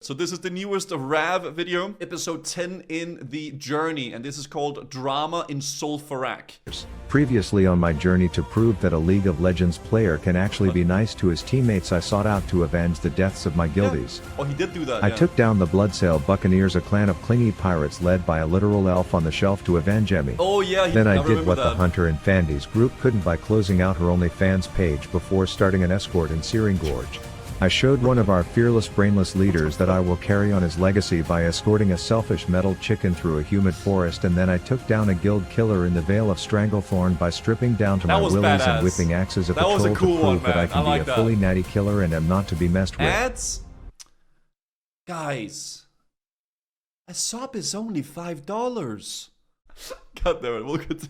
So this is the newest Rav video, episode 10 in the journey, and this is called Drama in Sulfurak. Previously on my journey to prove that a League of Legends player can actually be nice to his teammates, I sought out to avenge the deaths of my guildies. Yeah. Oh, he did do that, I took down the Bloodsail Buccaneers, a clan of clingy pirates led by a literal elf on the shelf to avenge Emmy. Oh yeah, Then I did what the Hunter and Fandies group couldn't by closing out her OnlyFans page before starting an escort in Searing Gorge. I showed one of our fearless brainless leaders that I will carry on his legacy by escorting a selfish metal chicken through a humid forest, and then I took down a guild killer in the Vale of Stranglethorn by stripping down to my willies and whipping axes at the troll to prove that I can be a fully natty killer and am not to be messed with. Ads? Guys, a sub is only $5. God damn it, we'll get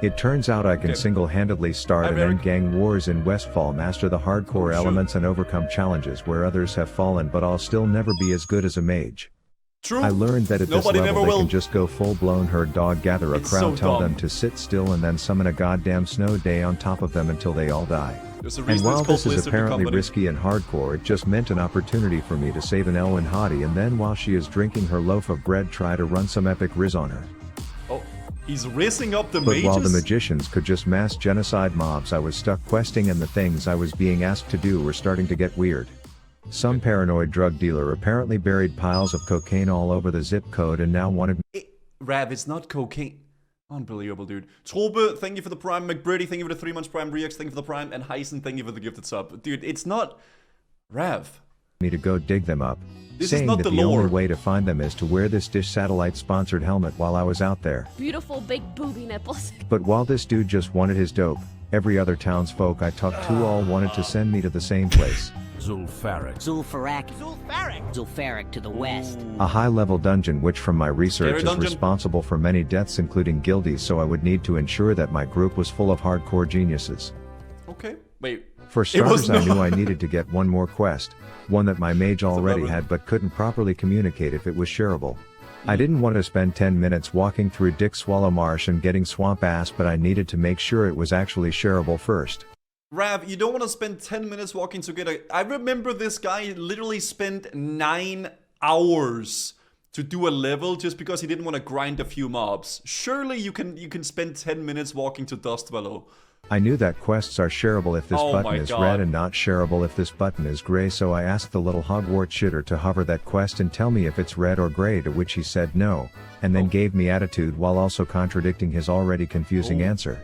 It turns out I can single-handedly start an end-gang wars in Westfall, master the hardcore elements and overcome challenges where others have fallen, but I'll still never be as good as a mage. True. I learned that at this level they can just go full-blown herd dog, gather a crowd, tell them to sit still, and then summon a goddamn snow day on top of them until they all die. And while this is apparently risky and hardcore, it just meant an opportunity for me to save an Elwyn hottie, and then while she is drinking her loaf of bread try to run some epic riz on her. Oh. He's racing up the mages? But while the magicians could just mass genocide mobs, I was stuck questing, and the things I was being asked to do were starting to get weird. Some paranoid drug dealer apparently buried piles of cocaine all over the zip code and now wanted me. Rav, it's not cocaine. Unbelievable, dude. Trobe, thank you for the prime. McBrady, thank you for the 3 months prime. Reax, thank you for the prime. And Heisen, thank you for the gifted sub. Dude, it's not Rav. Me to go dig them up, this saying is not that the only way to find them is to wear this Dish Satellite sponsored helmet while I was out there. Beautiful big booby nipples. But while this dude just wanted his dope, every other townsfolk I talked to all wanted to send me to the same place. Zulfarak. Zulfarak. Zulfarak. Zulfarak to the west. A high-level dungeon which from my research is responsible for many deaths including guildies, so I would need to ensure that my group was full of hardcore geniuses. Okay, wait. For starters, I knew I needed to get one more quest, one that my mage already had but couldn't properly communicate if it was shareable. I didn't want to spend 10 minutes walking through Dick Swallow Marsh and getting swamp ass, but I needed to make sure it was actually shareable first. Rav, you don't want to spend 10 minutes walking together. I remember this guy literally spent 9 hours to do a level just because he didn't want to grind a few mobs. Surely you can spend 10 minutes walking to Dustwallow. I knew that quests are shareable if this button is red and not shareable if this button is gray, so I asked the little Hogwarts shitter to hover that quest and tell me if it's red or gray, to which he said no, and then gave me attitude while also contradicting his already confusing answer.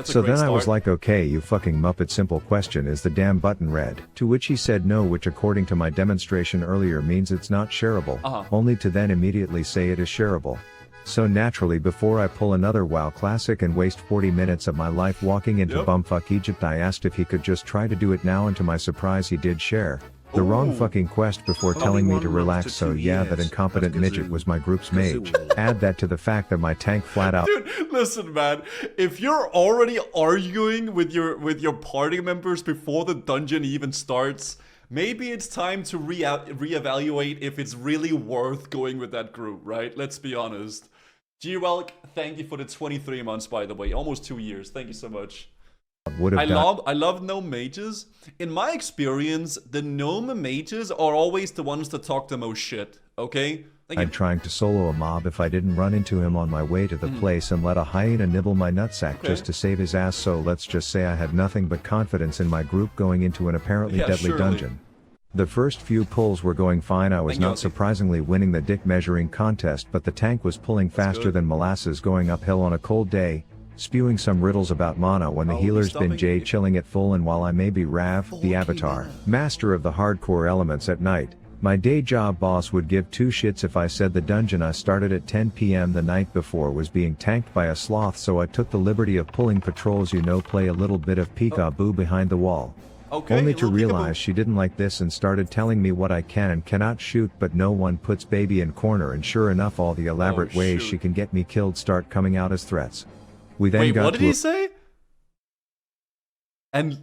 So then I was like, okay, you fucking muppet, simple question, is the damn button red? To which he said no, which according to my demonstration earlier means it's not shareable, only to then immediately say it is shareable. So naturally, before I pull another WoW classic and waste 40 minutes of my life walking into bumfuck Egypt, I asked if he could just try to do it now, and to my surprise he did share the wrong fucking quest before telling me to relax. So yeah, that incompetent midget was my group's mage. Add that to the fact that my tank flat out. Dude, listen man, if you're already arguing with your party members before the dungeon even starts, maybe it's time to reevaluate if it's really worth going with that group, right? Let's be honest. G-Welk, thank you for the 23 months, by the way. Almost 2 years. Thank you so much. I love gnome mages. In my experience, the gnome mages are always the ones that talk the most shit, okay? I'm trying to solo a mob if I didn't run into him on my way to the place and let a hyena nibble my nutsack just to save his ass, so let's just say I had nothing but confidence in my group going into an apparently deadly dungeon. The first few pulls were going fine. I was not surprisingly winning the dick measuring contest, but the tank was pulling faster than molasses going uphill on a cold day, spewing some riddles about mana when the healer's been J chilling at full, and while I may be Rav, the avatar, master of the hardcore elements at night, my day job boss would give two shits if I said the dungeon I started at 10 PM the night before was being tanked by a sloth, so I took the liberty of pulling patrols, play a little bit of peekaboo behind the wall. Only to realize she didn't like this and started telling me what I can and cannot shoot, but no one puts baby in corner, and sure enough all the elaborate ways she can get me killed start coming out as threats. We then got what did he say? And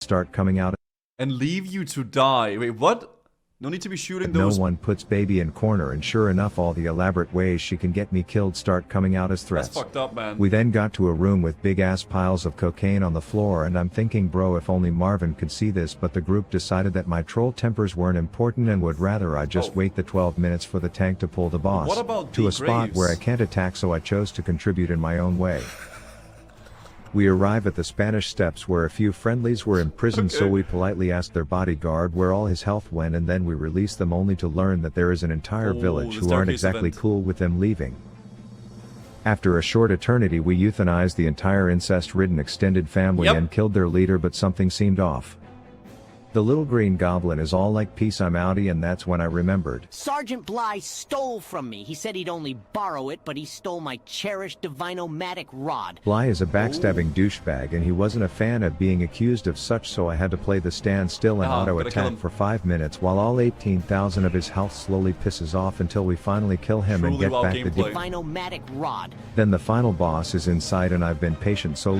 start coming out and leave you to die. Wait, what? No need to be shooting No those. one puts baby in corner, and sure enough all the elaborate ways she can get me killed start coming out as threats. That's fucked up, man. We then got to a room with big ass piles of cocaine on the floor, and I'm thinking, bro, if only Marvin could see this, but the group decided that my troll tempers weren't important and would rather I just wait the 12 minutes for the tank to pull the boss What about to D. a spot Graves? where I can't attack, so I chose to contribute in my own way. We arrive at the Spanish Steps where a few friendlies were imprisoned, so we politely asked their bodyguard where all his health went, and then we release them only to learn that there is an entire village the who aren't staircase exactly event. cool with them leaving. After a short eternity we euthanized the entire incest-ridden extended family and killed their leader, but something seemed off. The little green goblin is all like, peace, I'm outie, and that's when I remembered. Sergeant Bly stole from me. He said he'd only borrow it, but he stole my cherished Divinomatic rod. Bly is a backstabbing douchebag, and he wasn't a fan of being accused of such, so I had to play the stand still and auto gotta kill attack him. for 5 minutes while all 18,000 of his health slowly pisses off until we finally kill him and Truly get well back the gameplay. Divinomatic rod. Then the final boss is in sight, and I've been patient, so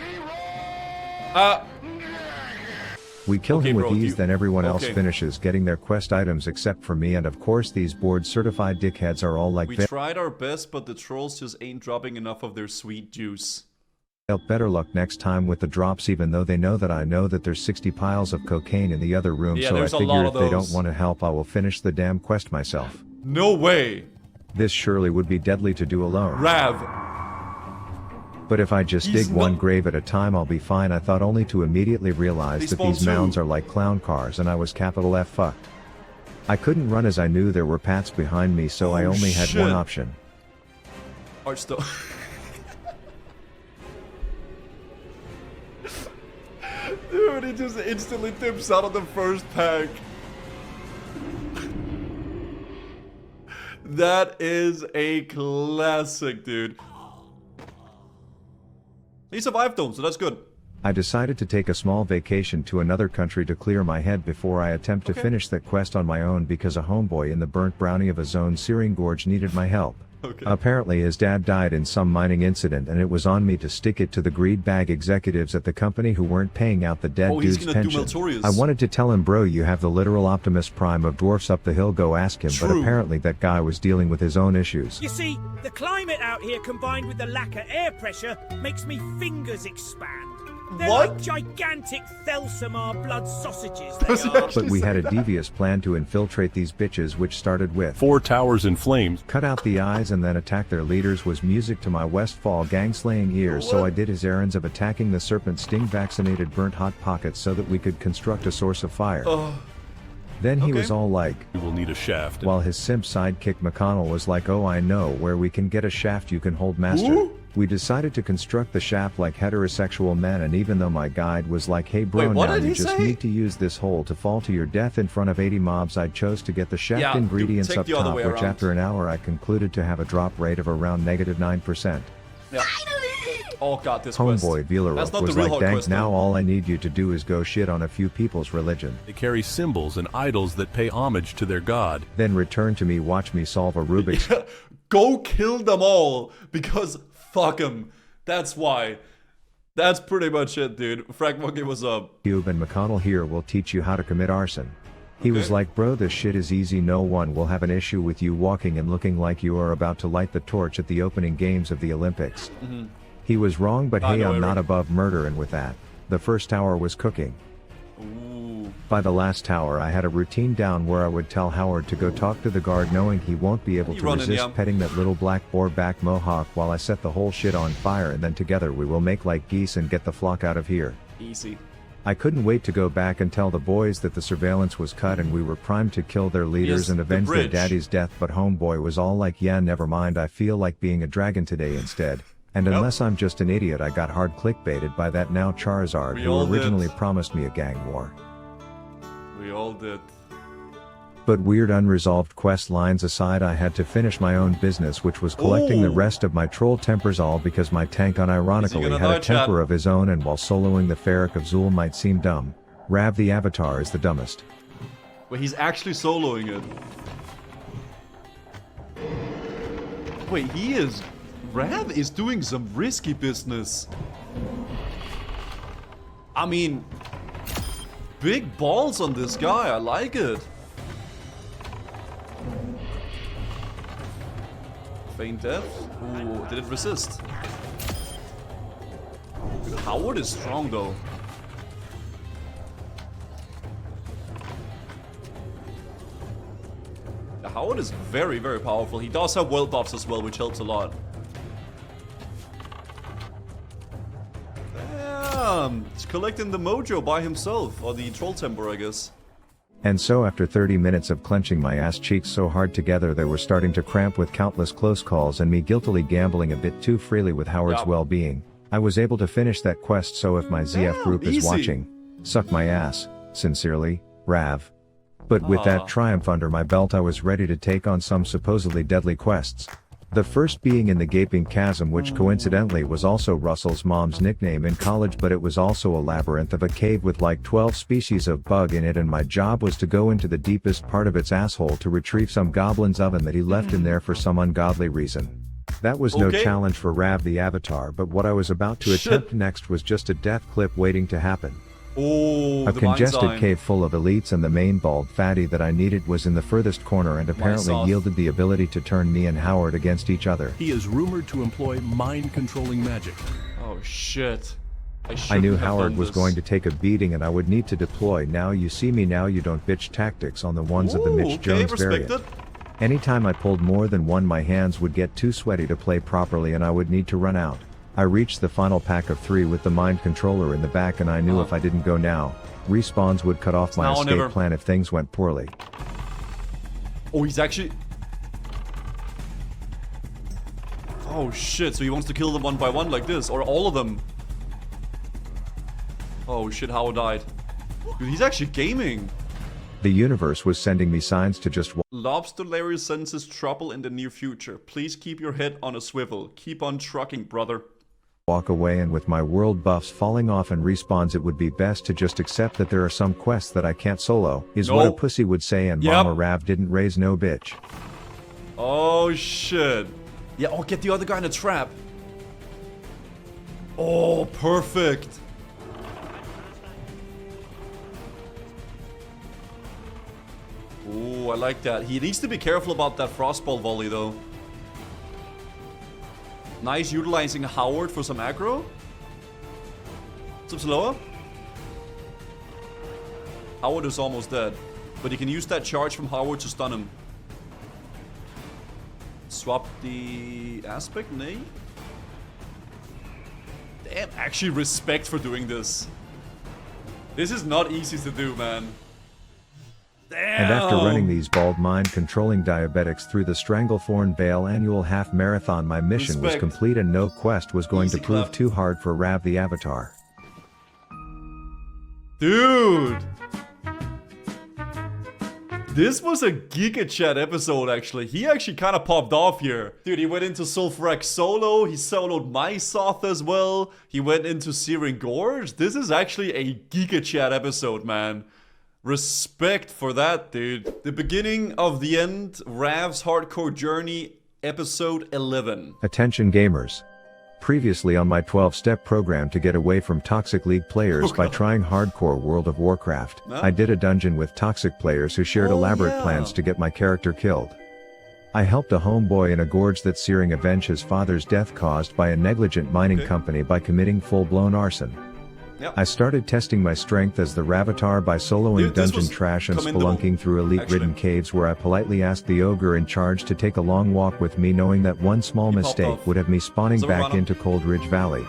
we kill him with bro, ease, then everyone else okay. finishes getting their quest items except for me, and of course these board certified dickheads are all like, We tried our best, but the trolls just ain't dropping enough of their sweet juice. better luck next time with the drops, even though they know that I know that there's 60 piles of cocaine in the other room, Yeah, so I there's a figure lot if of they don't those. want to help I will finish the damn quest myself. No way! This surely would be deadly to do alone. Rav! But if I just He's dig one not- grave at a time I'll be fine, I thought, only to immediately realize They that spawn these mounds too. are like clown cars and I was capital F fucked. I couldn't run as I knew there were pats behind me, so I Oh, only had one shit. option. Archstone. Dude, he just instantly tips out of the first pack. That is a classic, dude. He survived though, so that's good. I decided to take a small vacation to another country to clear my head before I attempt to finish that quest on my own, because a homeboy in the burnt brownie of a zone searing gorge needed my help. Okay. Apparently his dad died in some mining incident, and it was on me to stick it to the greed bag executives at the company who weren't paying out the dead Oh, he's dude's gonna do pension. Meltorius. I wanted to tell him, bro, you have the literal Optimus Prime of dwarfs up the hill, go ask him, but True. apparently that guy was dealing with his own issues. You see, the climate out here combined with the lack of air pressure makes me fingers expand. They're What? like gigantic Thelsamar blood sausages, they are. But we had a devious plan to infiltrate these bitches, which started with 4 towers in flames. cut out the eyes and then attack their leaders was music to my Westfall gang-slaying ears, so I did his errands of attacking the serpent sting vaccinated burnt hot pockets so that we could construct a source of fire. Then he Okay. was all like, We will need a shaft. while his simp sidekick McConnell was like, oh, I know where we can get a shaft you can hold, master. Ooh. We decided to construct the shaft like heterosexual men, and even though my guide was like, hey bro, Wait, what now did you he just say? need to use this hole to fall to your death in front of 80 mobs, I chose to get the shaft Yeah, dude, ingredients take up the other top, way which around. after an hour I concluded to have a drop rate of around -9%. Yeah. Oh god, this Homeboy quest. That's Vielerov not was the real like, hard dang, quest, now though. all I need you to do is go shit on a few people's religion. They carry symbols and idols that pay homage to their god. Then return to me, watch me solve a Rubik's Go kill them all, because fuck them. That's why. That's pretty much it, dude. Frag Monkey, what's up? Cube, and McConnell here will teach you how to commit arson. He was Okay. like, bro, this shit is easy, no one will have an issue with you walking and looking like you are about to light the torch at the opening games of the Olympics. He was wrong, but I hey, know, I'm not Eric. above murder, and with that, the first tower was cooking. Ooh. By the last tower I had a routine down where I would tell Howard to go talk to the guard, knowing he won't be able You to running, resist yeah. petting that little black boar back mohawk while I set the whole shit on fire, and then together we will make like geese and get the flock out of here. Easy. I couldn't wait to go back and tell the boys that the surveillance was cut and we were primed to kill their leaders Yes, and the avenge their bridge. daddy's death, but homeboy was all like, yeah, never mind, I feel like being a dragon today instead. And Yep. unless I'm just an idiot, I got hard clickbaited by that now Charizard We who all did. originally promised me a gang war. We all did. But weird unresolved quest lines aside, I had to finish my own business, which was collecting the Ooh. rest of my troll tempers, all because my tank unironically gonna had know, a temper chat? of his own, and while soloing the Ferric of Zul might seem dumb, Rav the Avatar is the dumbest. Wait, he's actually soloing it. Wait, he is... Rav is doing some risky business. I mean... Big balls on this guy, I like it. Feign death. Ooh, did it resist? Dude, Howard is strong though. Howard is very, very powerful. He does have world buffs as well, which helps a lot. Damn, he's collecting the mojo by himself, or the troll temper, I guess. And so after 30 minutes of clenching my ass cheeks so hard together they were starting to cramp with countless close calls and me guiltily gambling a bit too freely with Howard's well-being, I was able to finish that quest. So if my ZF group is watching, suck my ass, sincerely, Rav. But with that triumph under my belt I was ready to take on some supposedly deadly quests. The first being in the Gaping Chasm, which coincidentally was also Russell's mom's nickname in college, but it was also a labyrinth of a cave with like 12 species of bug in it, and my job was to go into the deepest part of its asshole to retrieve some goblin's oven that he left in there for some ungodly reason. That was no challenge for Rav the Avatar, but what I was about to attempt next was just a death clip waiting to happen. Oh, a congested cave full of elites, and the main bald fatty that I needed was in the furthest corner and apparently yielded the ability to turn me and Howard against each other. He is rumored to employ mind-controlling magic. Oh shit. I knew Howard was going to take a beating and I would need to deploy now you see me now you don't bitch tactics on the ones of the Mitch Jones variant. Anytime I pulled more than one my hands would get too sweaty to play properly and I would need to run out. I reached the final pack of 3 with the mind controller in the back, and I knew if I didn't go now, respawns would cut off my escape plan if things went poorly. Oh, he's actually... Oh shit, so he wants to kill them one by one like this, or all of them. Oh shit, Howard died. Dude, he's actually gaming. The universe was sending me signs to just Lobster Larry senses trouble in the near future. Please keep your head on a swivel. Keep on trucking, brother. Walk away, and with my world buffs falling off and respawns it would be best to just accept that there are some quests that I can't solo, is what a pussy would say, and Mama Rav didn't raise no bitch. Oh shit. Yeah, oh, get the other guy in a trap. Oh, perfect. Ooh, I like that. He needs to be careful about that frostball volley though. Nice, utilizing Howard for some aggro. Some slower. Howard is almost dead, but he can use that charge from Howard to stun him. Swap the aspect, nay. Damn, actually respect for doing this. This is not easy to do, man. Damn. And after running these bald mind-controlling diabetics through the Stranglethorn Vale annual half-marathon, my mission was complete and no quest was going to prove too hard for Rav the Avatar. Dude! This was a Giga Chat episode, actually. He actually kind of popped off here. Dude, he went into Sulfurex solo. He soloed Mysoth as well. He went into Searing Gorge. This is actually a Giga Chat episode, man. Respect for that, dude. The beginning of the end, Rav's hardcore journey, episode 11. Attention gamers. Previously on my 12-step program to get away from toxic league players by trying hardcore World of Warcraft, I did a dungeon with toxic players who shared elaborate plans to get my character killed. I helped a homeboy in a gorge that searing avenge his father's death caused by a negligent mining company by committing full-blown arson. I started testing my strength as the Ravatar by soloing dungeon trash and spelunking through elite-ridden caves where I politely asked the ogre in charge to take a long walk with me, knowing that one small mistake would have me spawning back into Coldridge Valley.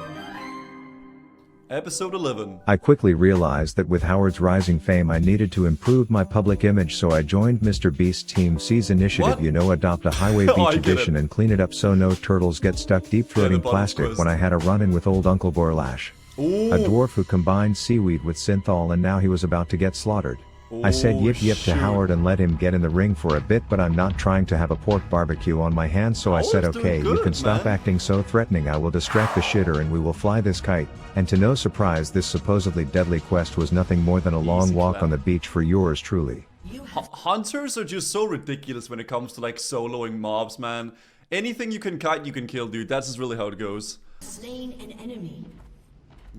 Episode 11. I quickly realized that with Howard's rising fame I needed to improve my public image, so I joined Mr. Beast's Team C's initiative, adopt a Highway Beach edition and clean it up so no turtles get stuck deep-throating plastic when I had a run-in with old Uncle Gorlash. A dwarf who combined seaweed with synthol, and now he was about to get slaughtered. I said yip to Howard and let him get in the ring for a bit, but I'm not trying to have a pork barbecue on my hands, so I said okay, you can stop acting so threatening, I will distract the shitter and we will fly this kite. And to no surprise, this supposedly deadly quest was nothing more than a long walk on the beach for yours truly. Hunters are just so ridiculous when it comes to like soloing mobs, man. Anything you can kite, you can kill, dude. That's just really how it goes. Slain an enemy.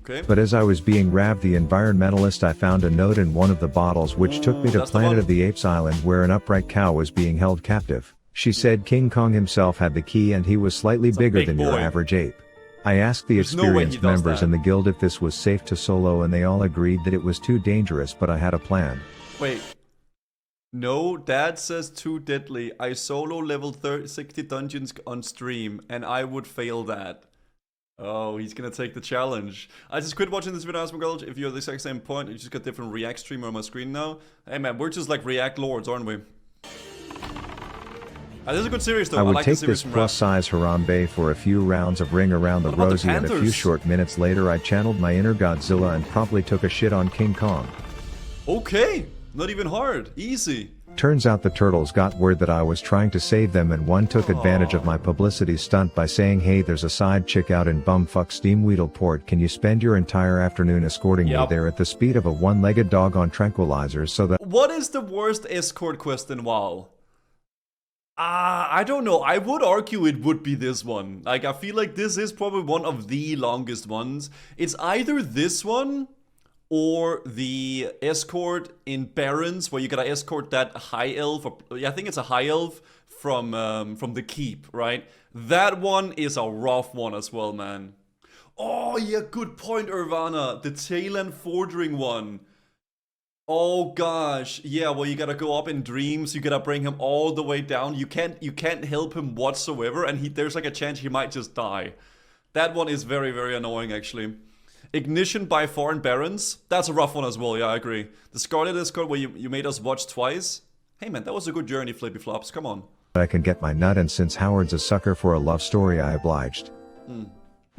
Okay. But as I was being Rav the environmentalist, I found a note in one of the bottles which took me to Planet of the Apes Island, where an upright cow was being held captive. She said King Kong himself had the key and he was slightly bigger big than your boy. average ape. I asked the There's no way he experienced does members that. in the guild if this was safe to solo and they all agreed that it was too dangerous, but I had a plan. Wait. No, Dad says too deadly. I solo level 60 dungeons on stream, and I would fail that. Oh, he's gonna take the challenge. I just quit watching this video, Asmongold. If you're the exact same point, you just got different React streamer on my screen now. Hey man, we're just like React lords, aren't we? This is a good series though. I would like take the series this from plus-size Harambe for a few rounds of Ring Around the What about the Rosie, and a few Panthers? short minutes later I channeled my inner Godzilla and promptly took a shit on King Kong. Okay, not even hard, easy. Turns out the turtles got word that I was trying to save them, and one took advantage of my publicity stunt by saying, hey, there's a side chick out in bumfuck Steamweedleport, can you spend your entire afternoon escorting me there at the speed of a one-legged dog on tranquilizers so that— What is the worst escort quest in WoW? I don't know. I would argue it would be this one. Like, I feel like this is probably one of the longest ones. It's either this one or the escort in Barrens, where you gotta escort that high elf. Or, I think it's a high elf from the keep, right? That one is a rough one as well, man. Oh yeah, good point, Irvana. The tail end forging one. Oh gosh, yeah. Well, you gotta go up in dreams. You gotta bring him all the way down. You can't help him whatsoever, and there's like a chance he might just die. That one is very, very annoying, actually. Ignition by Foreign Barons. That's a rough one as well. Yeah, I agree. The Scarlet Escort, where you made us watch twice. Hey man, that was a good journey, Flippy Flops. Come on. I can get my nut, and since Howard's a sucker for a love story, I obliged.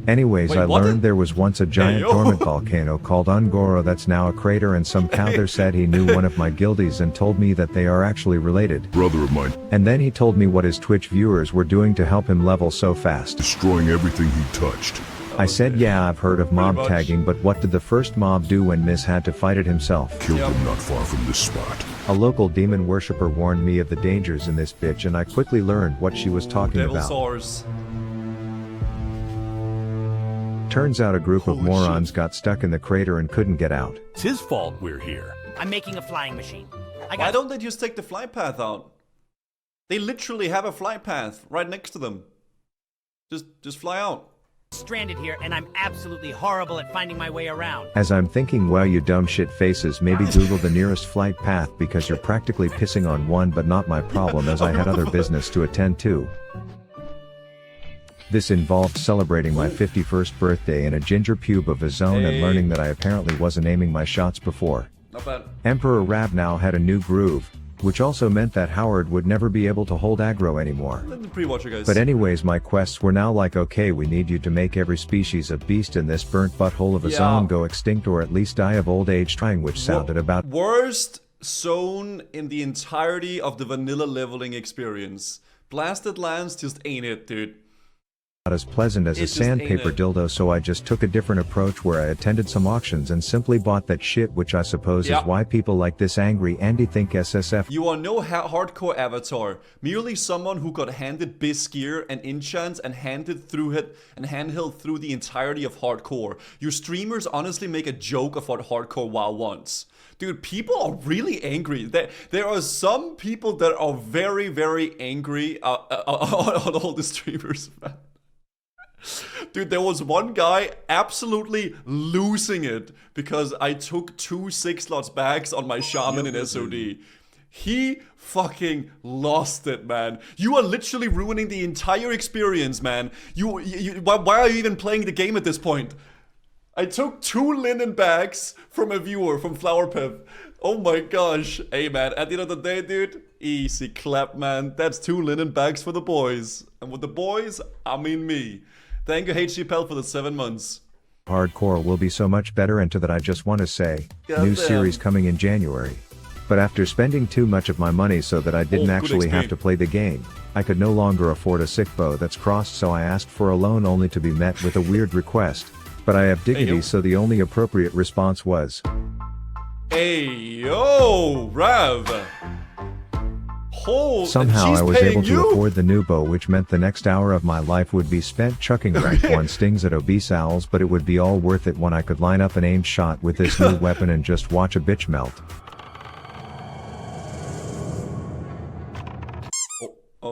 Anyways, Wait, I what learned the- there was once a giant yo. dormant volcano called Ungoro that's now a crater, and some cow there said he knew one of my guildies and told me that they are actually related. Brother of mine, And then he told me what his Twitch viewers were doing to help him level so fast. destroying everything he touched. I said, yeah, I've heard of mob much. tagging, but what did the first mob do when Miss had to fight it himself? Killed him not far from this spot. A local demon worshipper warned me of the dangers in this bitch, and I quickly learned what she was talking Devil about. Source. Turns out a group of Holy morons shit. got stuck in the crater and couldn't get out. It's his fault we're here. I'm making a flying machine. I Why got don't they just take the flight path out? They literally have a flight path right next to them. Just fly out. stranded here, and I'm absolutely horrible at finding my way around. As I'm thinking, well, you dumb shit faces, maybe Google the nearest flight path, because you're practically pissing on one, but not my problem, as I had other business to attend to. This involved celebrating my 51st birthday in a ginger pube of a zone and learning that I apparently wasn't aiming my shots before. Not bad. Emperor Rab now had a new groove, which also meant that Howard would never be able to hold aggro anymore. Let the pre-watcher, guys. But anyways, my quests were now like, okay, we need you to make every species of beast in this burnt butthole of a zone go extinct or at least die of old age, trying which sounded about worst zone in the entirety of the vanilla leveling experience. Blasted Lands just ain't it, dude. as pleasant as a It just ain't sandpaper it. dildo, so I just took a different approach where I attended some auctions and simply bought that shit, which I suppose Yep. is why people like this angry Andy think SSF. You are no hardcore avatar, merely someone who got handed biz gear and enchants and handed through it and handheld through the entirety of hardcore. Your streamers honestly make a joke of what hardcore WoW wants. Dude, people are really angry. There are some people that are very, very angry on all the streamers, man. Dude, there was one guy absolutely losing it because I took 2 6-slot bags on my shaman in SOD. He fucking lost it, man. You are literally ruining the entire experience, man. Why are you even playing the game at this point? I took 2 linen bags from a viewer from Flower Pep. Oh my gosh. Hey, man, at the end of the day, dude, easy clap, man. That's 2 linen bags for the boys. And with the boys, I mean me. Thank you, HG Pel, for the 7 months. Hardcore will be so much better, and to that I just want to say, new Goddamn. series coming in January. But after spending too much of my money so that I didn't good actually have XP. to play the game, I could no longer afford a sick bow that's crossed, so I asked for a loan only to be met with a weird request. But I have dignity, yo. so the only appropriate response was, Hey, yo, Rav. Oh, somehow she's I was paying able to you? afford the new bow, which meant the next hour of my life would be spent chucking rank 1 stings at obese owls, but it would be all worth it when I could line up an aimed shot with this new weapon and just watch a bitch melt.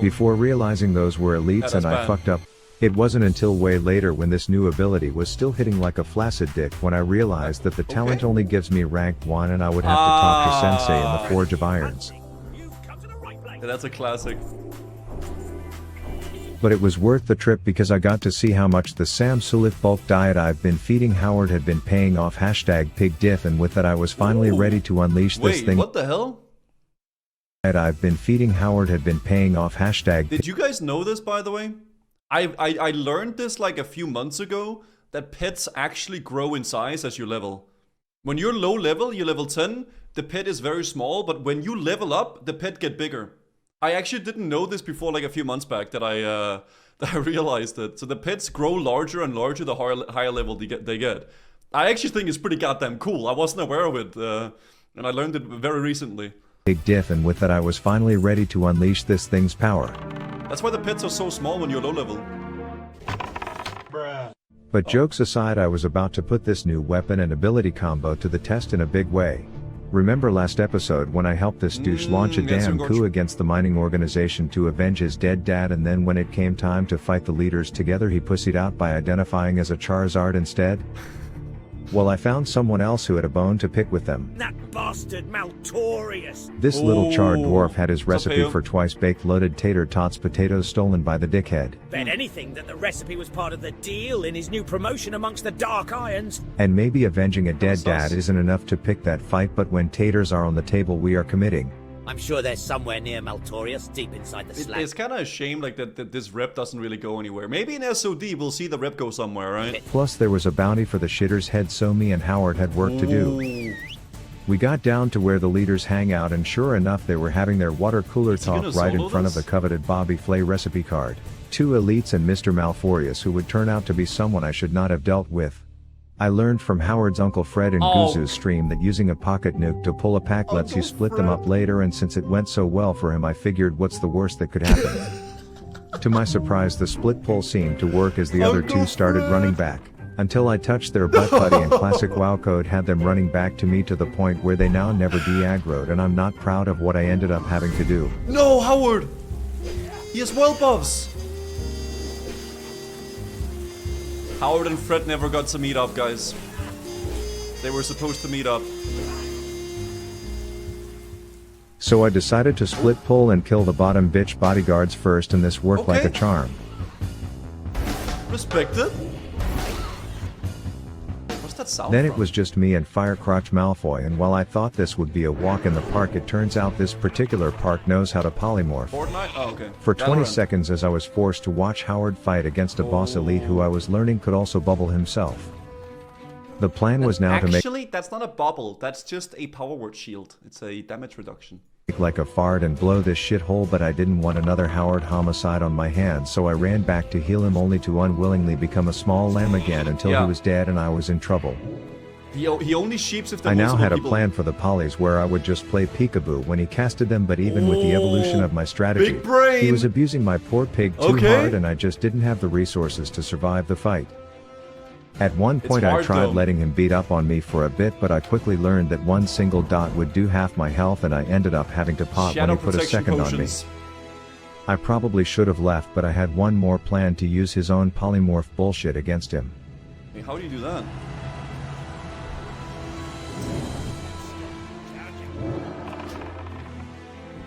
Before realizing those were elites that's and I bad. fucked up. It wasn't until way later when this new ability was still hitting like a flaccid dick when I realized that the talent only gives me rank 1 and I would have to talk to Sensei in the Forge of Irons. Yeah, that's a classic. But it was worth the trip because I got to see how much the Sam Sulif bulk diet I've been feeding Howard had been paying off #pigdiff, and with that I was finally ready to unleash this Wait, thing. what the hell? I've been feeding Howard had been paying off Did you guys know this, by the way? I learned this like a few months ago, that pets actually grow in size as you level. When you're low level, you're level 10, the pet is very small, but when you level up, the pet get bigger. I actually didn't know this before like a few months back that I realized it. So the pets grow larger and larger the higher level they get. I actually think it's pretty goddamn cool. I wasn't aware of it, and I learned it very recently. Big diff, and with that I was finally ready to unleash this thing's power. That's why the pets are so small when you're low level. But jokes aside, I was about to put this new weapon and ability combo to the test in a big way. Remember last episode when I helped this douche launch a damn coup against the mining organization to avenge his dead dad, and then when it came time to fight the leaders together he pussied out by identifying as a Charizard instead? Well, I found someone else who had a bone to pick with them. That bastard Maltorius. This little charred dwarf had his recipe Pale? for twice-baked loaded tater tots potatoes stolen by the dickhead. Bet anything that the recipe was part of the deal in his new promotion amongst the Dark Irons. And maybe avenging a dead dad isn't enough to pick that fight, but when taters are on the table we are committing. I'm sure they're somewhere near Maltorius, deep inside the slag. It's kind of a shame like that this rep doesn't really go anywhere. Maybe in SOD we'll see the rep go somewhere, right? Plus there was a bounty for the shitter's head, so me and Howard had work to do. Ooh. We got down to where the leaders hang out, and sure enough they were having their water cooler talk right in front of the coveted Bobby Flay recipe card. 2 elites and Mr. Malforius, who would turn out to be someone I should not have dealt with. I learned from Howard's Uncle Fred in Guzu's stream that using a pocket nuke to pull a pack lets you split them up later, and since it went so well for him I figured what's the worst that could happen. To my surprise the split pull seemed to work as the other two started running back. Until I touched their butt buddy and classic WoW code had them running back to me to the point where they now never de-aggroed, and I'm not proud of what I ended up having to do. No, Howard! He has well buffs! Howard and Fred never got to meet up, guys. They were supposed to meet up. So I decided to split pull and kill the bottom bitch bodyguards first, and this worked like a charm. Respect it. What's that sound Then from? it was just me and Firecrotch Malfoy, and while I thought this would be a walk in the park, it turns out this particular park knows how to polymorph. Fortnite? Oh, okay. For 20 Valorant. seconds as I was forced to watch Howard fight against a boss elite who I was learning could also bubble himself. The plan was now to make Actually, that's not a bubble. That's just a power word shield. It's a damage reduction. like a fart and blow this shithole, but I didn't want another Howard homicide on my hands, so I ran back to heal him, only to unwillingly become a small lamb again until he was dead and I was in trouble. He only sheeps if I now had a plan for the polys where I would just play peekaboo when he casted them, but even with the evolution of my strategy, big brain. he was abusing my poor pig too hard, and I just didn't have the resources to survive the fight. At one point I tried letting him beat up on me for a bit, but I quickly learned that one single dot would do half my health, and I ended up having to pop when he put a second on me. I probably should have left, but I had one more plan to use his own polymorph bullshit against him. Hey, how do you do that?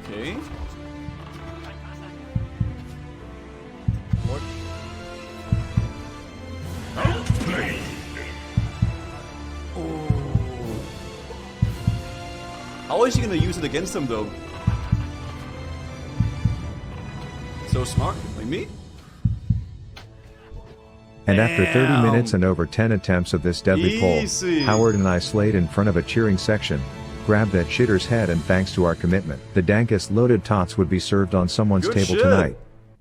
Okay. What? How is he gonna use it against him though? So smart, like me? And after 30 minutes and over 10 attempts of this deadly Easy. pull, Howard and I slayed in front of a cheering section, grabbed that shitter's head, and thanks to our commitment, the dankest loaded tots would be served on someone's Good table shit. tonight.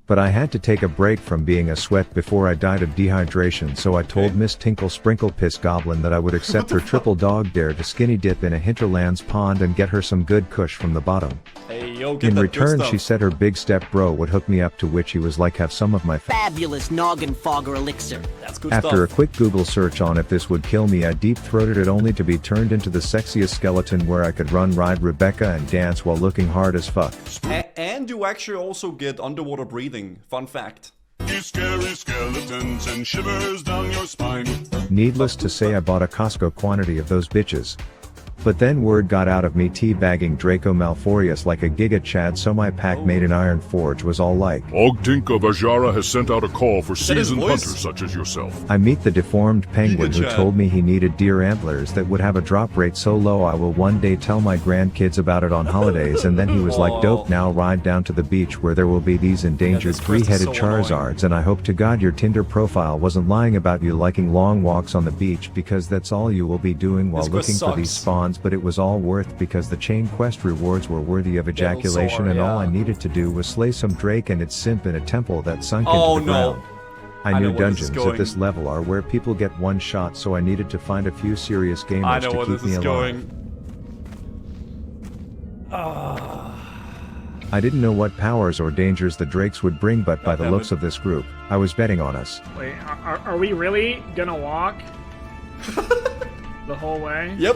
But I had to take a break from being a sweat before I died of dehydration, so I told Miss Tinkle Sprinkle Piss Goblin that I would accept her triple dog dare to skinny dip in a hinterlands pond and get her some good kush from the bottom. Hey, yo, get In that return, good stuff. she said her big step bro would hook me up, to which he was like, have some of my Fabulous noggin fogger elixir. That's good After stuff. a quick Google search on if this would kill me, I deep-throated it, only to be turned into the sexiest skeleton where I could run, ride Rebecca, and dance while looking hard as fuck. Hey, And you actually also get underwater breathing. Fun fact. You scary skeletons and shivers down your spine. Needless to say, I bought a Costco quantity of those bitches. But then word got out of me teabagging Draco Malforius like a Giga Chad, so my pack made in Iron Forge was all like, Ogdink of Ajara has sent out a call for his seasoned voice? hunters such as yourself. I meet the deformed penguin who Giga Chad. told me he needed deer antlers that would have a drop rate so low I will one day tell my grandkids about it on holidays, and then he was like, dope, now ride down to the beach where there will be these endangered this quest is three-headed so Charizards, and I hope to God your Tinder profile wasn't lying about you liking long walks on the beach, because that's all you will be doing while This quest looking for these sucks. spawns, but it was all worth because the chain quest rewards were worthy of ejaculation, and all I yeah. needed to do was slay some Drake and its simp in a temple that sunk Oh, into the no. ground. I I know knew where this is dungeons going. at this level are where people get one shot, so I needed to find a few serious I gamers know to where keep this me is alive. going. I didn't know what powers or dangers the Drakes would bring, but by the Goddammit. looks of this group, I was betting on us. Wait, are we really gonna walk the whole way? Yep.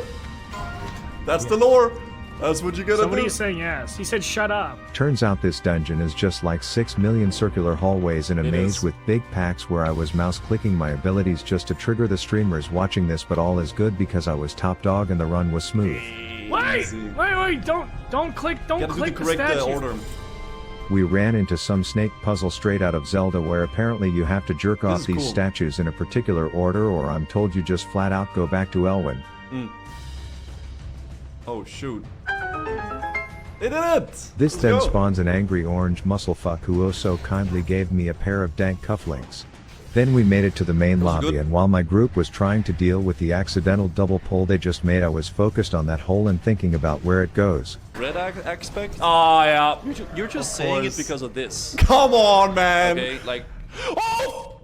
That's the lore. That's what you gotta Somebody do. is saying yes. He said shut up. Turns out this dungeon is just like 6 million circular hallways in a It maze is. with big packs where I was mouse clicking my abilities just to trigger the streamers watching this, but all is good because I was top dog and the run was smooth. Wait, Easy. wait, don't click, don't Gotta do the click the correct statue. order. We ran into some snake puzzle straight out of Zelda where apparently you have to jerk off is these cool. statues in a particular order, or I'm told you just flat out go back to Elwyn. Oh shoot. They did it! This Let's then go. spawns an angry orange musclefuck who oh so kindly gave me a pair of dank cufflinks. Then we made it to the main lobby, good. and while my group was trying to deal with the accidental double pull they just made, I was focused on that hole and thinking about where it goes. Red aspect? Oh yeah, you're just Of saying it course. because of this. Come on, man! Okay, like Oh!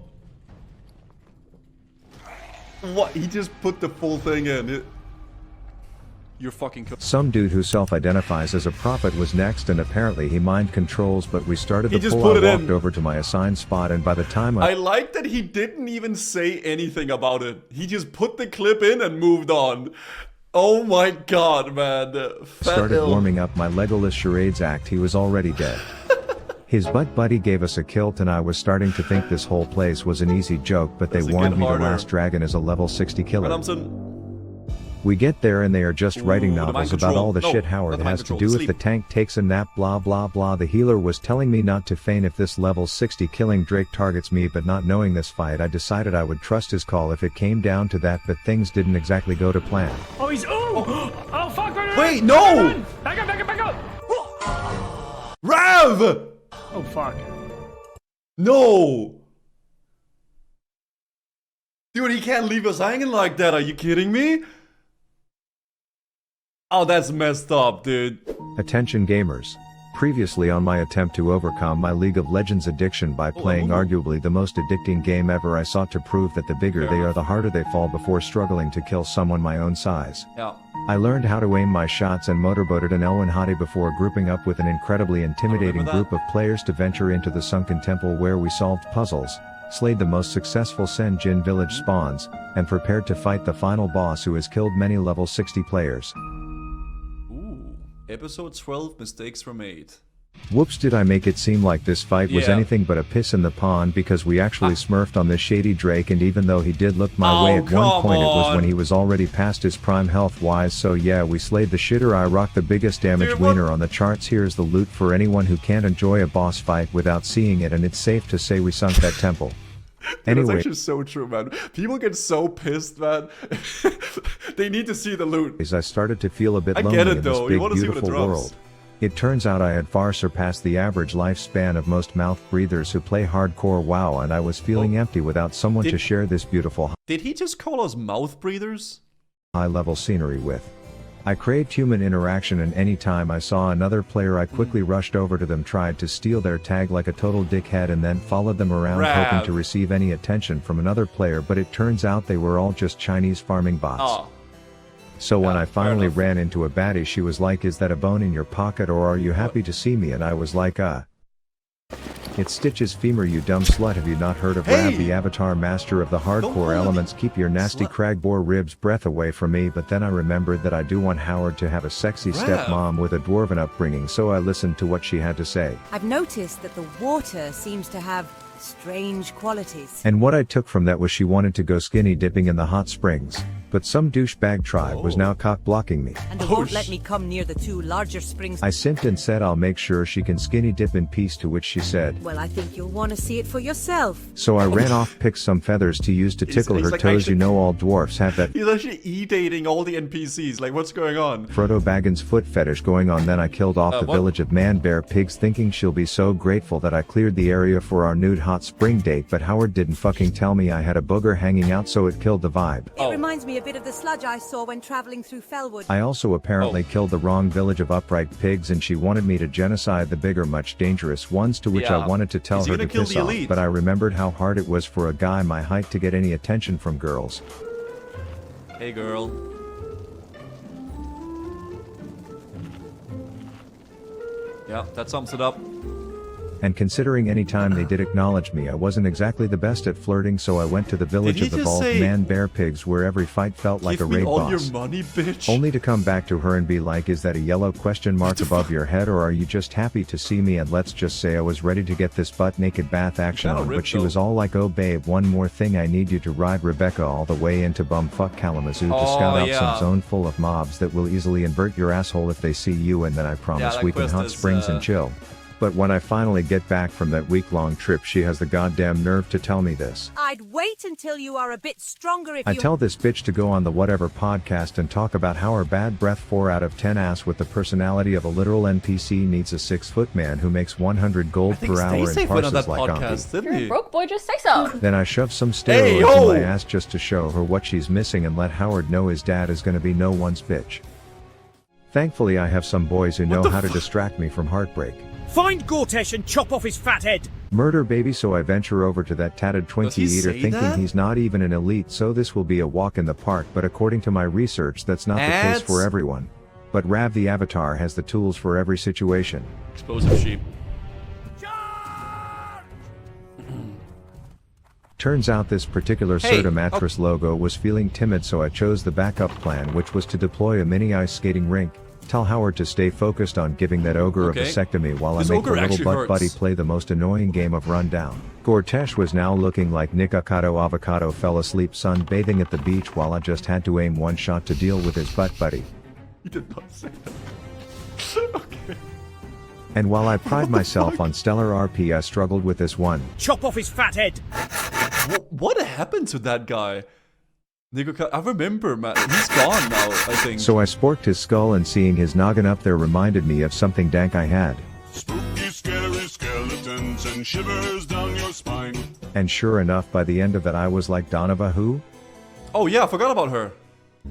What? He just put the full thing in. you're fucking. Some dude who self-identifies as a prophet was next, and apparently he mind controls, but we started He the just pull. put I it walked in. over to my assigned spot, and by the time I like that he didn't even say anything about it. He just put the clip in and moved on. Oh my god, man. Fat started ill. warming up my Legolas charades act, he was already dead. His butt buddy gave us a kilt, and I was starting to think this whole place was an easy joke, but they Does it warned get me harder? the last dragon is a level 60 killer. Adamson. We get there and they are just writing the mind novels about control. all the No, shit not Howard the mind has to control, do the if the sleep. tank takes a nap, blah blah blah. The healer was telling me not to feign if this level 60 killing Drake targets me, but not knowing this fight I decided I would trust his call if it came down to that, but things didn't exactly go to plan. Oh, he's oh fuck! Run, Wait, run, no! run, run. Back up, back up, back up! Rav! Oh fuck! No! Dude, he can't leave us hanging like that. Are you kidding me? Oh, that's messed up, dude. Attention gamers. Previously on my attempt to overcome my League of Legends addiction by playing arguably the most addicting game ever, I sought to prove that the bigger they are the harder they fall before struggling to kill someone my own size. Yeah. I learned how to aim my shots and motorboated an Elwyn hottie before grouping up with an incredibly intimidating that. group of players to venture into the sunken temple where we solved puzzles, slayed the most successful Sen Jin village spawns, and prepared to fight the final boss who has killed many level 60 players. Ooh. Episode 12, mistakes were made. Whoops, did I make it seem like this fight was Yeah. anything but a piss in the pond, because we actually smurfed on this shady Drake, and even though he did look my way at one come point, it was on. when he was already past his prime health wise, so yeah, we slayed the shitter. I rocked the biggest damage Dude, what- wiener on the charts. Here's the loot for anyone who can't enjoy a boss fight without seeing it, and it's safe to say we sunk that temple. Dude, Anyway. that's actually so true, man. People get so pissed, man. They need to see the loot. I started to feel a bit I lonely get it, in though. this You big wanna see what it beautiful drops. world. It turns out I had far surpassed the average lifespan of most mouth breathers who play hardcore WoW, and I was feeling empty without someone to Did- share this beautiful Did he just call us mouth breathers? high-level scenery with. I craved human interaction, and anytime I saw another player I quickly rushed over to them, tried to steal their tag like a total dickhead, and then followed them around Rav. hoping to receive any attention from another player, but it turns out they were all just Chinese farming bots. Oh. So when Yeah, I fair finally enough. ran into a baddie, she was like, "Is that a bone in your pocket, or are you happy to see me?" And I was like, It's Stitch's femur, you dumb slut. Have you not heard of Hey! Rav, the avatar master of the Don't call hardcore me elements? Keep your nasty slut. cragboar ribs breath away from me. But then I remembered that I do want Howard to have a sexy Rav. stepmom with a dwarven upbringing, so I listened to what she had to say. I've noticed that the water seems to have strange qualities. And what I took from that was she wanted to go skinny dipping in the hot springs. But some douchebag tribe was now cock blocking me. And they won't let me come near the two larger springs. I simped and said I'll make sure she can skinny dip in peace, to which she said, Well, I think you'll want to see it for yourself. so I ran off, picked some feathers to use to tickle he's her like toes. actually- You know all dwarfs have that He's actually e-dating all the NPCs. Like, what's going on? Frodo Baggins foot fetish going on. Then I killed off the what? village of Man Bear Pigs, thinking she'll be so grateful that I cleared the area for our nude hot spring date, but Howard didn't fucking tell me I had a booger hanging out, so it killed the vibe. It reminds me a bit of the sludge I saw when traveling through Fellwood. I also apparently killed the wrong village of upright pigs, and she wanted me to genocide the bigger, much dangerous ones, to which Yeah. I wanted to tell Is he her gonna to kill piss the off, elite? but I remembered how hard it was for a guy my height to get any attention from girls. Hey, girl. Yeah, that sums it up. And considering any time they did acknowledge me, I wasn't exactly the best at flirting, so I went to the village he of the just Vault say, Man Bear Pigs, where every fight felt like a Give me raid all boss. your money, bitch. Only to come back to her and be like, is that a yellow question mark above your head, or are you just happy to see me? And let's just say I was ready to get this butt naked bath action Kinda on, but ripped, she though. was all like, oh babe, one more thing, I need you to ride Rebecca all the way into bumfuck Kalamazoo to Oh, scout out yeah. some zone full of mobs that will easily invert your asshole if they see you, and then I promise that we can quest hot is, springs and chill. But when I finally get back from that week-long trip, she has the goddamn nerve to tell me this. I'd wait until you are a bit stronger if I you... tell this bitch to go on the whatever podcast and talk about how her bad breath 4 out of 10 ass with the personality of a literal NPC needs a 6-foot man who makes 100 gold I think per hour Stacey and went on parses that like podcast, Donkey. didn't You're he? broke boy, just say so. Then I shove some steroids Hey, in yo! my ass just to show her what she's missing and let Howard know his dad is gonna be no one's bitch. Thankfully I have some boys who know how to distract me from heartbreak. Find Gortesh and chop off his fat head. Murder baby, so I venture over to that tatted Twinkie he eater say thinking that? he's not even an elite, so this will be a walk in the park, but according to my research that's not the case for Ads? everyone. But Rav the Avatar has the tools for every situation. Explosive sheep. Turns out this particular Hey, Serta mattress logo was feeling timid, so I chose the backup plan, which was to deploy a mini ice skating rink. Tell Howard to stay focused on giving that ogre Okay. a vasectomy while This I make the ogre little actually butt hurts. buddy play the most annoying game of Rundown. Gortesh was now looking like Nick Avocado fell asleep sunbathing at the beach while I just had to aim one shot to deal with his butt buddy. You did not say that. Okay. And while I pride myself on stellar RP, I struggled with this one. Chop off his fat head. What happened to that guy? I remember, man. He's gone now, I think. So I sporked his skull, and seeing his noggin up there reminded me of something dank I had. Spooky, scary skeletons and shivers down your spine. And sure enough, by the end of it I was like, Donovan who? Oh yeah, I forgot about her.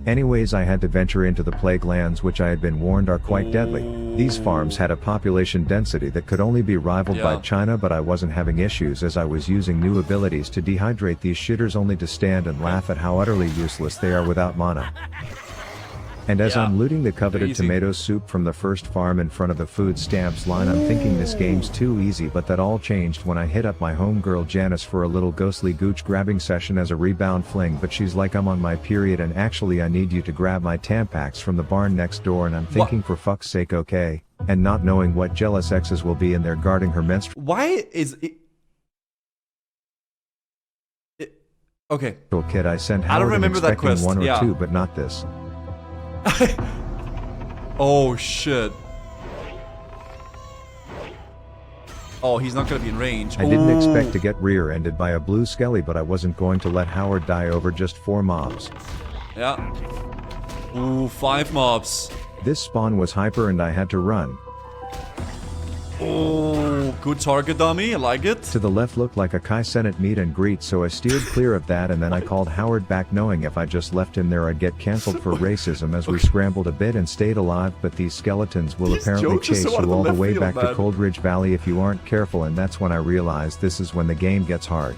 Anyways, I had to venture into the plague lands, which I had been warned are quite deadly. These farms had a population density that could only be rivaled by Yeah. China, but I wasn't having issues as I was using new abilities to dehydrate these shitters, only to stand and laugh at how utterly useless they are without mana. And as Yeah. I'm looting the coveted Easy. tomato soup from the first farm in front of the food stamps line, I'm thinking this game's too easy, but that all changed when I hit up my homegirl Janice for a little ghostly gooch grabbing session as a rebound fling, but she's like, I'm on my period and actually I need you to grab my Tampax from the barn next door, and I'm thinking, for fuck's sake, okay? And not knowing what jealous exes will be in there guarding her menstrual Why is it? Okay. kit, I sent I don't Howard remember that expecting quest, one or yeah. two, but not this. Oh shit. Oh, he's not gonna be in range. I didn't Ooh. expect to get rear-ended by a blue skelly, but I wasn't going to let Howard die over just 4 mobs. Yeah. Ooh, 5 mobs. This spawn was hyper and I had to run. Oh, good target dummy. I like it. To the left looked like a Kai Senate meet and greet, so I steered clear of that, and then I called Howard back, knowing if I just left him there I'd get cancelled for racism, as we scrambled a bit and stayed alive. But these skeletons will These apparently jokes are chase so out of you the all the left way field, back man. to Cold Ridge Valley if you aren't careful, and that's when I realized this is when the game gets hard.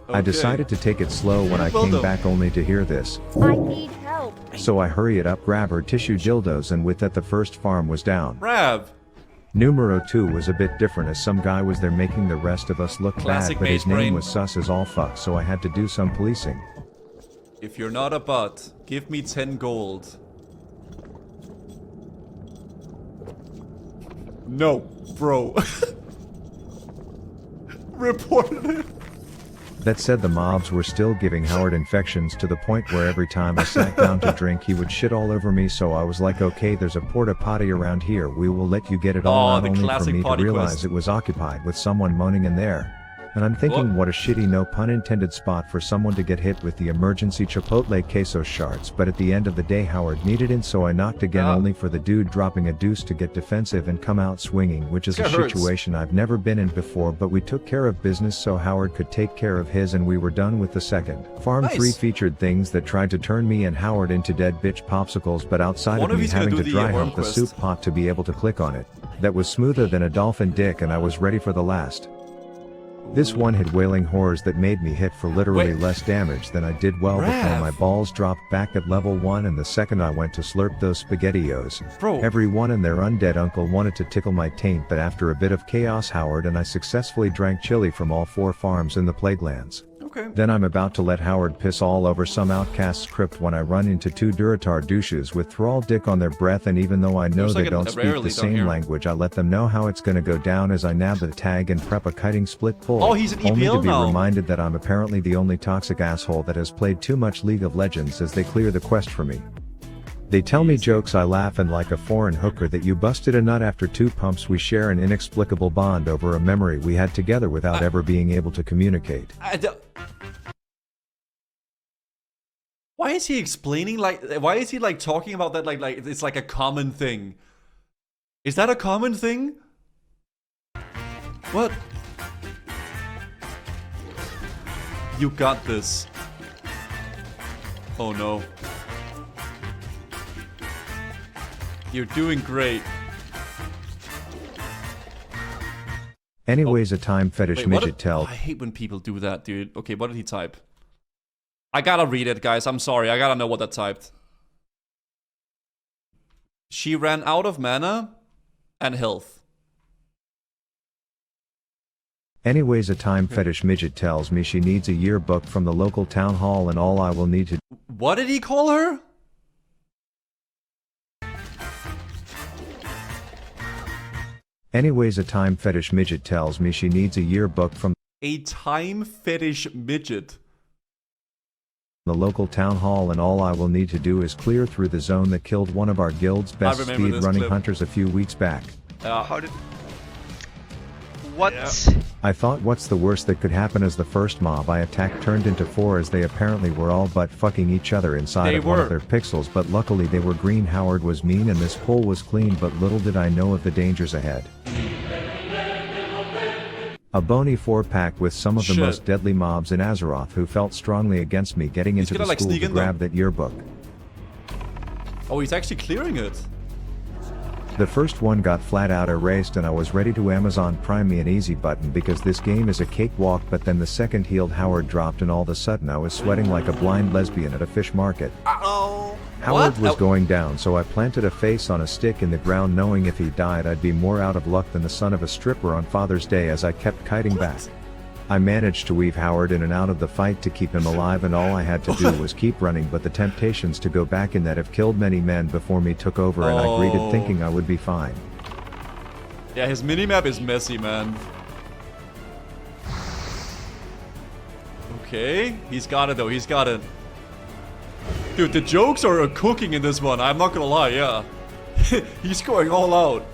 I Okay. decided to take it slow when I Well came done. back only to hear this. I need help. So I hurry it up, grab her tissue dildos, and with that the first farm was down. Rav. Numero 2 was a bit different as some guy was there making the rest of us look Classic bad, but his mage brain. name was sus as all fuck, so I had to do some policing. If you're not a butt, give me 10 gold. No, bro. Reported it. That said, the mobs were still giving Howard infections to the point where every time I sat down to drink he would shit all over me, so I was like, okay, there's a porta potty around here, we will let you get it all out, the only for classic me to potty realize quest. it was occupied with someone moaning in there. And I'm thinking, what a shitty, no pun intended, spot for someone to get hit with the emergency Chipotle queso shards, but at the end of the day Howard needed it, so I knocked again, only for the dude dropping a deuce to get defensive and come out swinging, which is a situation I've never been in before, but we took care of business so Howard could take care of his and we were done with the second. Farm 3 featured things that tried to turn me and Howard into dead bitch popsicles, but outside of me having to dry hump the soup pot to be able to click on it, that was smoother than a dolphin dick, and I was ready for the last. This one hit wailing whores that made me hit for literally less damage than I did before my balls dropped back at level 1, and the second I went to slurp those spaghettios, everyone and their undead uncle wanted to tickle my taint, but after a bit of chaos Howard and I successfully drank chili from all 4 farms in the Plaguelands. Then I'm about to let Howard piss all over some outcast script when I run into 2 Duratar douches with thrall dick on their breath, and even though I know they don't speak the same language, I let them know how it's gonna go down as I nab the tag and prep a kiting split pull. Oh, he's an EPL only to be now. reminded that I'm apparently the only toxic asshole that has played too much League of Legends as they clear the quest for me. They tell me jokes, I laugh, and like a foreign hooker that you busted a nut after 2 pumps, we share an inexplicable bond over a memory we had together without ever being able to communicate. Why is he explaining why is he like talking about that like it's like a common thing? Is that a common thing? What? You got this. Oh no. You're doing great. Anyways, a time fetish midget I hate when people do that, dude. Okay, what did he type? I gotta read it, guys. I'm sorry. I gotta know what that typed. She ran out of mana and health. Anyways, a time fetish midget tells me she needs a yearbook from the local town hall, and all I will need to... What did he call her? Anyways, a time fetish midget tells me she needs a yearbook from... A time fetish midget. The local town hall, and all I will need to do is clear through the zone that killed one of our guild's best speed running hunters a few weeks back. How did... What? I thought, what's the worst that could happen, as the first mob I attacked turned into 4, as they apparently were all but fucking each other inside of one of their pixels, but luckily they were green. Howard was mean and this pool was clean, but little did I know of the dangers ahead. A bony 4-pack with some of the most deadly mobs in Azeroth who felt strongly against me getting into the school to grab that yearbook. Oh, he's actually clearing it. The first one got flat out erased and I was ready to Amazon Prime me an easy button because this game is a cakewalk, but then the second healed Howard dropped and all of a sudden I was sweating like a blind lesbian at a fish market. Howard was going down, so I planted a face on a stick in the ground, knowing if he died I'd be more out of luck than the son of a stripper on Father's Day, as I kept kiting back. I managed to weave Howard in and out of the fight to keep him alive, and all I had to do was keep running, but the temptations to go back in that have killed many men before me took over, and I greeted thinking I would be fine. Yeah, his minimap is messy, man. Okay, he's got it though, he's got it. Dude, the jokes are cooking in this one, I'm not gonna lie, yeah. He's going all out.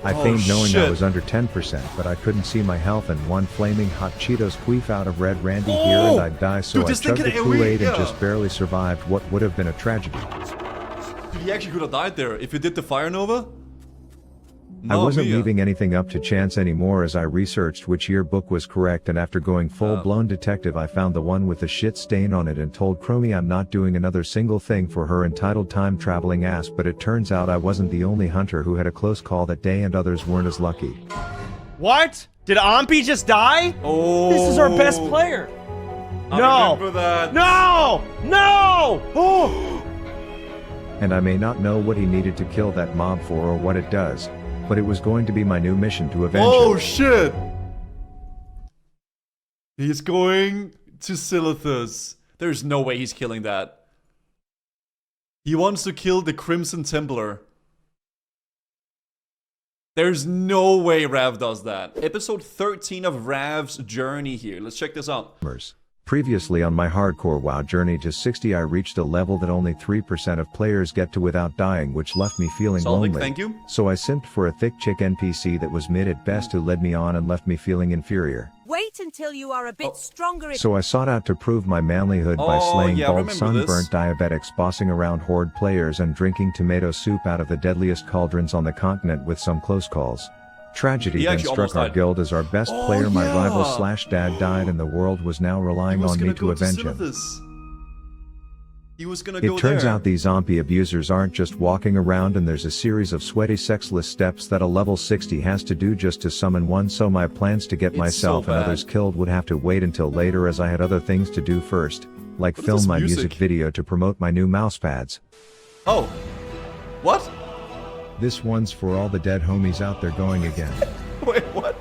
I feigned knowing I was under 10%, but I couldn't see my health, and one flaming hot Cheetos queef out of Red Randy here and I'd die, so I chugged the Kool-Aid and just barely survived what would have been a tragedy. Dude, he actually could have died there if he did the Fire Nova. I wasn't leaving anything up to chance anymore as I researched which yearbook was correct, and after going full-blown detective I found the one with the shit stain on it and told Chromie I'm not doing another single thing for her entitled time-traveling ass, but it turns out I wasn't the only hunter who had a close call that day and others weren't as lucky. What? Did Ampi just die? Oh. This is our best player. I remember that. No! No! Oh! And I may not know what he needed to kill that mob for or what it does, but it was going to be my new mission to avenge Oh him. shit! He's going to Silithus. There's no way he's killing that. He wants to kill the Crimson Templar. There's no way Rav does that. Episode 13 of Rav's journey here. Let's check this out. Previously on my hardcore WoW journey to 60, I reached a level that only 3% of players get to without dying, which left me feeling Solving, lonely. thank you. So I simped for a thick chick NPC that was mid at best who led me on and left me feeling inferior. Wait until you are a bit stronger. So I sought out to prove my manlyhood by slaying yeah, I bald, remember sunburnt diabetics, bossing around horde players, and drinking tomato soup out of the deadliest cauldrons on the continent with some close calls. Tragedy He then actually struck almost our died. guild as our best player, my rival / dad, died, and the world was now relying on me to avenge him. He was gonna go It turns there. out these zombie abusers aren't just walking around, and there's a series of sweaty, sexless steps that a level 60 has to do just to summon one, so my plans to get It's myself so and bad. others killed would have to wait until later, as I had other things to do first, like What is film this my music? music video to promote my new mouse pads. Oh. What? This one's for all the dead homies out there going again. Wait, what?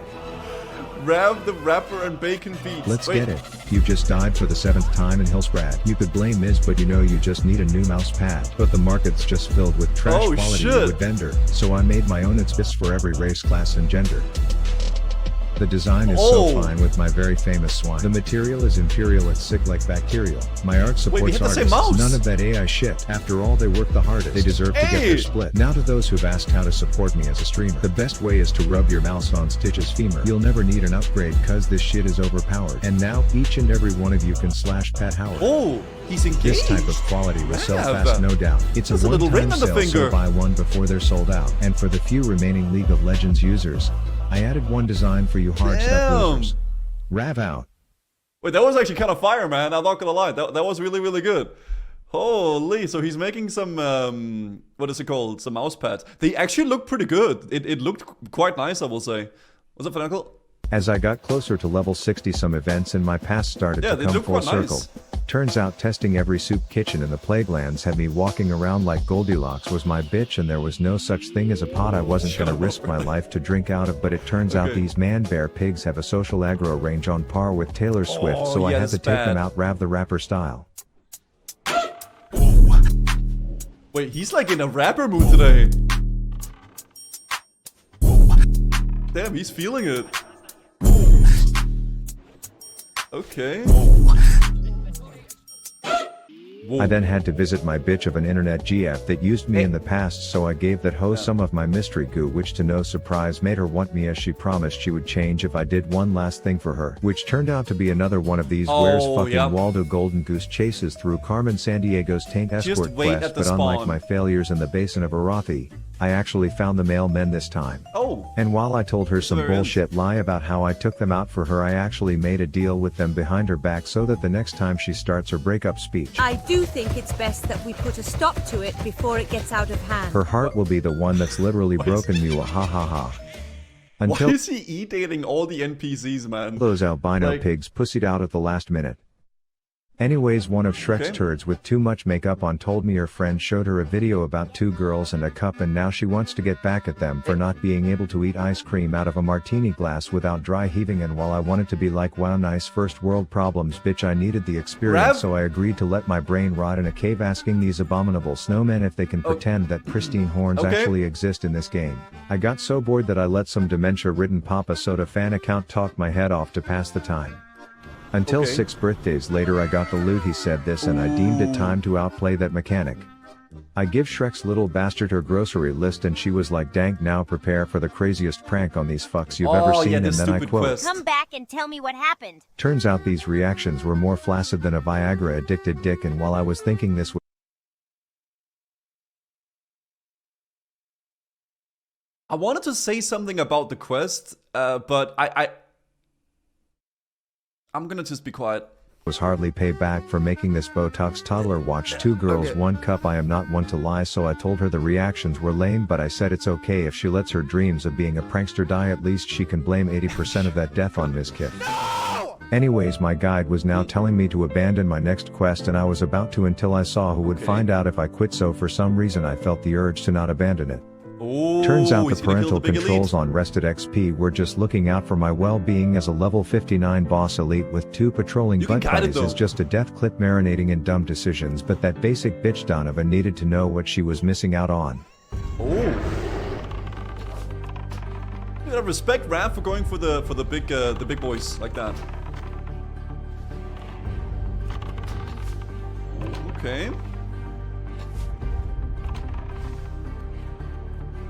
Rav the Rapper and Bacon Beats. Let's Wait. get it. You just died for the 7th time in Hillsbrad. You could blame Miz, but you know you just need a new mouse pad. But the market's just filled with trash Oh, quality shit. wood vendor, so I made my own. It's best for every race, class, and gender. The design is so fine with my very famous swine. The material is imperial, it's sick like bacterial. My art we supports hit the same artists. mouse. None of that AI shit. After all, they work the hardest. They deserve to get Hey. their split. Now to those who've asked how to support me as a streamer. The best way is to rub your mouse on Stitch's femur. You'll never need an upgrade cause this shit is overpowered. And now, each and every one of you can / Pat Howard. Oh, he's engaged. This type of quality will sell Rav. fast, no doubt. It's There's a a little ring one-time on the sale, finger. so buy one before they're sold out. And for the few remaining League of Legends users, I added one design for you hard stuff Damn. losers. Rav out. Wait, that was actually kind of fire, man. I'm not gonna lie. That was really, really good. Holy, so he's making some, what is it called? Some mouse pads. They actually look pretty good. It looked quite nice, I will say. What's up, Finacle? As I got closer to level 60, some events in my past started Yeah, to they come look full quite circle. nice. Turns out testing every soup kitchen in the Plaguelands had me walking around like Goldilocks was my bitch, and there was no such thing as a pot I wasn't gonna risk my life to drink out of. But it turns out Okay. these man-bear pigs have a social aggro range on par with Taylor Swift, Oh, so I yeah, had to that's take them bad. out Rav the Rapper style. Wait, he's like in a rapper mood today. Damn, he's feeling it. Okay. Whoa. I then had to visit my bitch of an internet GF that used me in the past, so I gave that hoe some of my mystery goo, which to no surprise made her want me, as she promised she would change if I did one last thing for her, which turned out to be another one of these where's fucking yeah. Waldo Golden Goose chases through Carmen Sandiego's Taint escort wait quest. at the But unlike spawn. my failures in the basin of Arathi, I actually found the male men this time. Oh. And while I told her some Very good. bullshit lie about how I took them out for her, I actually made a deal with them behind her back so that the next time she starts her breakup speech, I do think it's best that we put a stop to it before it gets out of hand. her heart will be the one that's literally broken me. Ha ha ha. Until Why is he e-dating all the NPCs, man? those albino Like- pigs pussied out at the last minute. Anyways, one of Shrek's Okay. turds with too much makeup on told me her friend showed her a video about 2 girls and a cup, and now she wants to get back at them for not being able to eat ice cream out of a martini glass without dry heaving. And while I wanted to be like, wow, nice first world problems, bitch, I needed the experience, Rav? so I agreed to let my brain rot in a cave, asking these abominable snowmen if they can pretend that pristine horns Okay. actually exist in this game. I got so bored that I let some dementia-ridden Papa Soda fan account talk my head off to pass the time. Until Okay. 6 birthdays later, I got the loot, he said this, and I deemed it time to outplay that mechanic. I give Shrek's little bastard her grocery list, and she was like, dank, now prepare for the craziest prank on these fucks you've ever Oh, seen. yeah, And this then I stupid quote, quest. Come back and tell me what happened. turns out these reactions were more flaccid than a Viagra addicted dick. And while I was thinking this was I wanted to say something about the quest, but I'm gonna just be quiet. hardly payback for making this Botox toddler watch 2 girls, Okay. 1 cup. I am not one to lie, so I told her the reactions were lame, but I said it's okay if she lets her dreams of being a prankster die. At least she can blame 80% of that death on Ms. Kip. Anyways, my guide was now telling me to abandon my next quest, and I was about to until I saw who would find out if I quit, so for some reason I felt the urge to not abandon it. Oh, Turns out the he's gonna kill parental the big controls elite. on Rested XP were just looking out for my well-being as a level 59 boss elite with 2 patrolling You can butt guide it, buddies is though. just a death clip marinating in dumb decisions, but that basic bitch Donovan needed to know what she was missing out on. Oh. You gotta respect Raph for going for the big boys like that. Okay.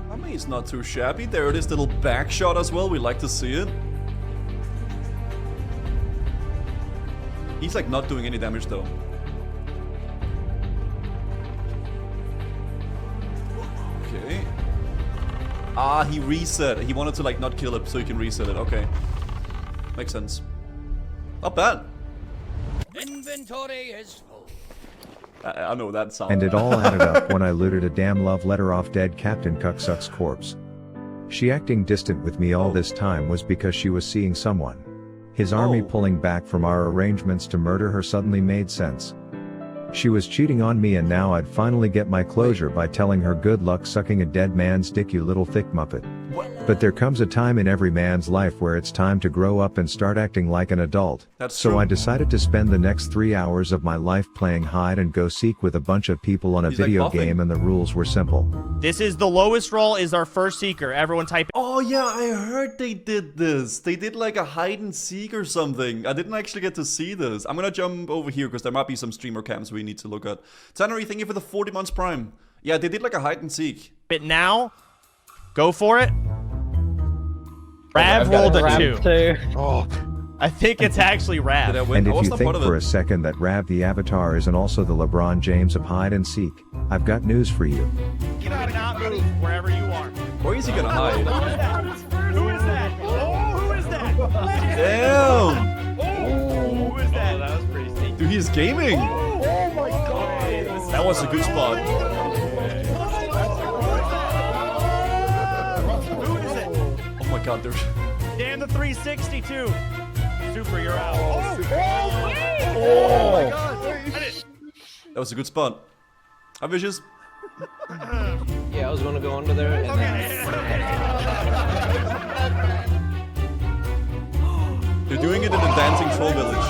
I mean, it's not too shabby. There it is, little back shot as well. We like to see it. He's like not doing any damage though. Okay. Ah, he reset. He wanted to like not kill it so he can reset it. Okay. Makes sense. Not bad. Inventory is full. I know that sound. And it all added up when I looted a damn love letter off dead Captain Cucksuck's corpse. She acting distant with me all this time was because she was seeing someone. His army pulling back from our arrangements to murder her suddenly made sense. She was cheating on me and now I'd finally get my closure by telling her good luck sucking a dead man's dick, you little thick muppet. But there comes a time in every man's life where it's time to grow up and start acting like an adult. So true. I decided to spend the next 3 hours of my life playing hide and go seek with a bunch of people on a He's like video buffing. game, and the rules were simple. This is the lowest roll is our first seeker. Everyone type. Oh yeah, I heard they did this. They did like a hide and seek or something. I didn't actually get to see this. I'm gonna jump over here because there might be some streamer cams we need to look at. Tannery, thank you for the 40 months prime. Yeah, they did like a hide and seek. It now. Go for it. Rav rolled a 2. Oh. I think it's actually Rav. Did I win? And I if was you not think part of for it. a second that Rav the Avatar isn't also the LeBron James of hide and seek, I've got news for you. You cannot move wherever you are. Where is he gonna hide? Who is that? Oh, who is that? Damn! Oh, who is that? That was pretty sneaky. Dude, he's gaming! Oh my god. That was a good spot. Who is it? Oh my god, there's... Damn the 362. Super, you're out. Oh! That was a good spot. Hi, Vicious. Yeah, I was gonna go under there and They're doing it in the dancing troll village.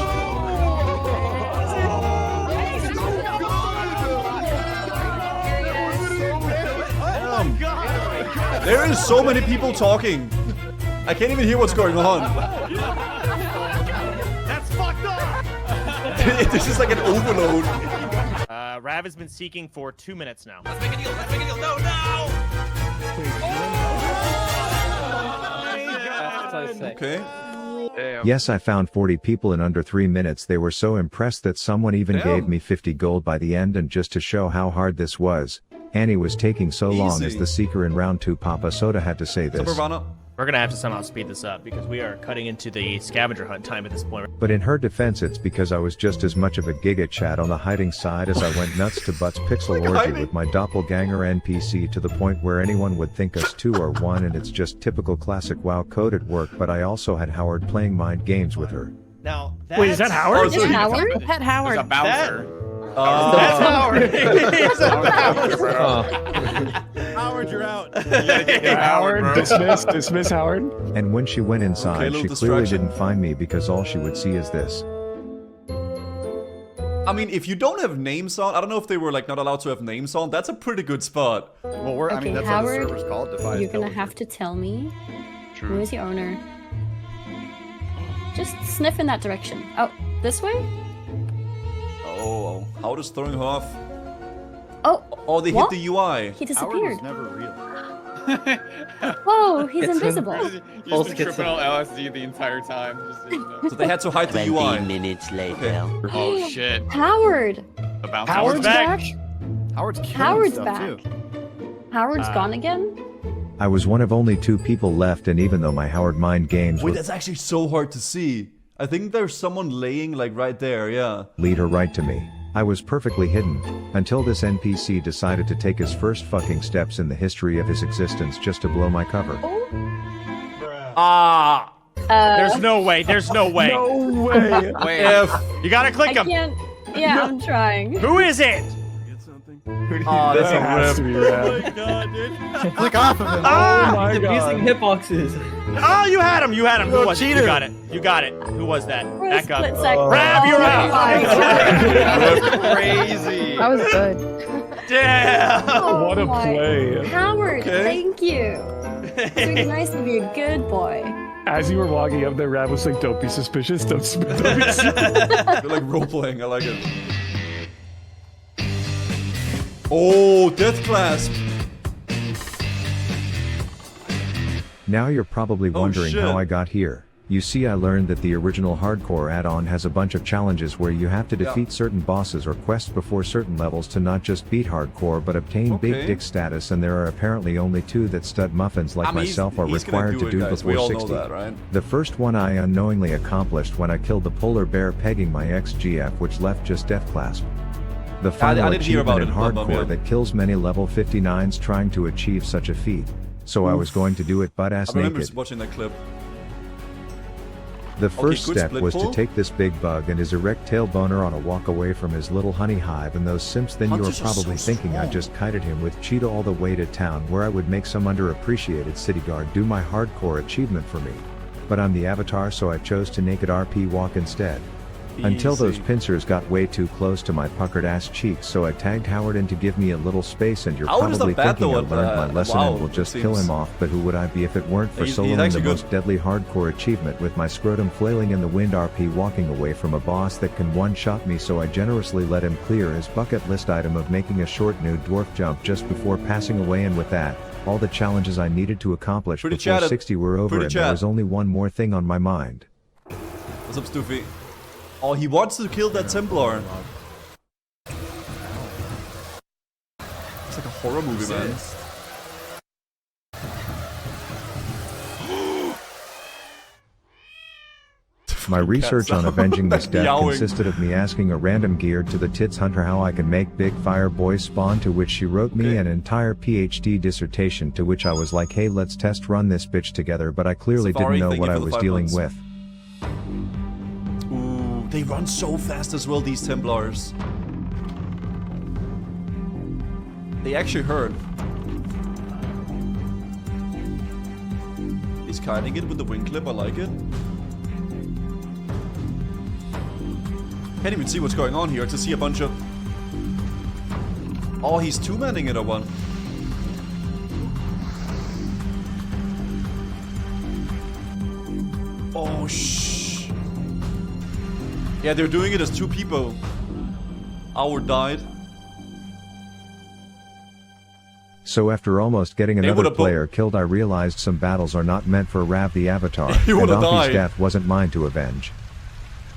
There is so many people talking. I can't even hear what's going on. That's fucked up. This is like an overload. Rav has been seeking for 2 minutes now. Let's make a deal. Let's make a deal. No, no. Okay. Yes, I found 40 people in under 3 minutes. They were so impressed that someone even Damn. gave me 50 gold by the end, and just to show how hard this was, Annie was taking so long as Easy. the seeker in round 2. Papa Soda had to say this. We're gonna have to somehow speed this up because we are cutting into the scavenger hunt time at this point. But in her defense, it's because I was just as much of a giga chat on the hiding side as I went nuts to Butts Pixel Like Orgy hiding. with my doppelganger NPC to the point where anyone would think us 2 or 1, and it's just typical classic WoW code at work. But I also had Howard playing mind games with her. Now, Wait, is that Howard? Oh, so he- Howard? Pet Howard. Bowser. That's Howard. It's a Oh. Howard, you're out. Howard, dismiss Howard. And when she went inside, little she clearly distraction. didn't find me because all she would see is this. I mean, if you don't have names on, I don't know if they were like not allowed to have names on. That's a pretty good spot. Well, we're, Okay, I mean, that's Howard, what the server's called. Defy You're gonna Intelligence. have to tell me True. who is the owner. Just sniff in that direction. Oh, this way? Oh, how does throwing her off? Oh, Oh, they what? hit the UI. He Howard disappeared. was never real. Whoa, he's invisible. You've been tripping on LSD the entire time. Just so you know. So they had to hide the UI. minutes later. Okay. Oh shit. Howard! About Howard's back. Howard's killing Howard's stuff back. too. Howard's gone again? I was one of only 2 people left, and even though my Howard mind games Wait, would that's actually so hard to see. I think there's someone laying like right there, yeah. lead her right to me, I was perfectly hidden, until this NPC decided to take his first fucking steps in the history of his existence just to blow my cover. Ah. There's no way. There's no way. No way. You gotta click I him. can't. Yeah, I'm trying. Who is it? Oh, that's That has to be Oh Rav. my god, dude. Click off of him. Ah! Oh my He's abusing god. hitboxes. Oh, you had him. You had him. Who Little was it? You cheater. got it. You got it. Who was that? For a Back up. split second. Rav, you're out. Crazy. That was good. Damn. Oh What a my- play. Howard, Okay. thank you. It's really nice to be a good boy. As you were walking up there, Rav was like, don't be suspicious. Don't be suspicious. You're like role-playing, I like it. Oh, Death Clasp! Now you're probably wondering shit. how I got here. You see, I learned that the original hardcore add-on has a bunch of challenges where you have to defeat certain bosses or quests before certain levels to not just beat hardcore but obtain Okay. big dick status, and there are apparently only 2 that stud muffins like I mean, myself are he's gonna required to it, do guys. We before all 60. know that, right? The first one I unknowingly accomplished when I killed the polar bear pegging my ex-GF, which left just death clasp. The final I didn't hear about achievement in it, but, hardcore yeah. that kills many level 59s trying to achieve such a feat. So I was going to do it butt-ass I remember naked. watching that clip. The first good step split was to pull. take this big bug and his erect tail boner on a walk away from his little honey hive, and those simps then you are Hunters are so probably thinking I strong. just kited him with Cheetah all the way to town where I would make some underappreciated city guard do my hardcore achievement for me. But I'm the avatar, so I chose to naked RP walk instead. Until those Easy. pincers got way too close to my puckered ass cheeks, so I tagged Howard in to give me a little space, and you're Howard is probably not bad thinking I though learned at, my lesson WoW, and will it just kill seems. him off, but who would I be if it weren't for He's soloing actually the good. most deadly hardcore achievement with my scrotum flailing in the wind RP walking away from a boss that can one-shot me, so I generously let him clear his bucket list item of making a short nude dwarf jump just before passing away, and with that, all the challenges I needed to accomplish Pretty before chatted. 60 were over, Pretty and there chat. was only one more thing on my mind. What's up, Stoofy? Oh, he wants to kill that Templar. It's like a horror movie, man. My research on avenging this death Yowling. consisted of me asking a random geared to the tits hunter how I can make big fire boys spawn, to which she wrote me an entire PhD dissertation, to which I was like, hey, let's test run this bitch together, but I clearly Safari, didn't know thank what you I for the was 5 dealing months. with. Ooh, they run so fast as well, these Templars. They actually hurt. He's kiting it with the wing clip, I like it. Can't even see what's going on here. To see a bunch of... Oh, he's two-manning it or one. Oh, shh. Yeah, they're doing it as 2 people. Howard died. So after almost getting They another would've player killed, I realized some battles are not meant for Rav the Avatar, He and would've Ampi's died. death wasn't mine to avenge.